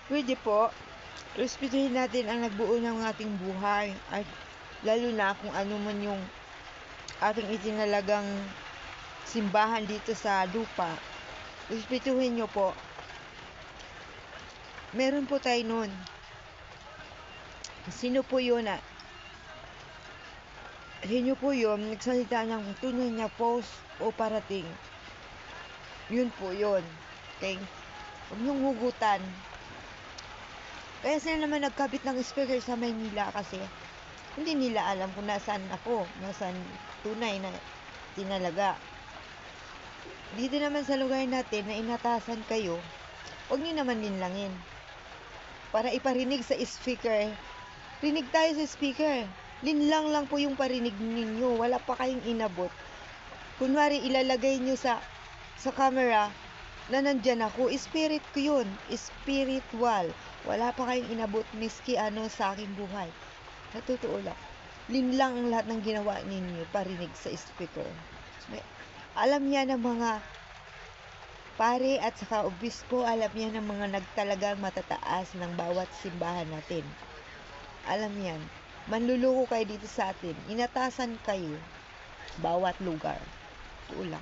Pwede po, respetuhin natin ang nagbuo ng ating buhay at lalo na kung ano man yung ating itinalagang simbahan dito sa lupa. Respetuhin nyo po. Meron po tayo nun. Sino po yun na? Sino po yun nagsalita ng tunay na post o parating? Yun po yun. Okay? Huwag niyong hugutan. Kaya sila naman nagkabit ng speaker sa Maynila kasi hindi nila alam kung nasaan ako, nasaan tunay na tinalaga. Dito naman sa lugar natin na inatasan kayo, huwag niyo naman linlangin. Para iparinig sa speaker, rinig tayo sa speaker. Linlang lang po yung parinig ninyo, wala pa kayong inabot. Kunwari ilalagay niyo sa camera na nandyan ako, spirit ko yun, spiritual. Wala pa kayong inabot miski ano sa aking buhay. Natutoo lang. Linlang ang lahat ng ginawa ninyo, parinig sa speaker. Alam niya ng mga pare at saka obispo, alam niya ng mga nagtalagang matataas ng bawat simbahan natin. Alam yan. Manluloko kayo dito sa atin. Inatasan kayo bawat lugar. Tuo lang.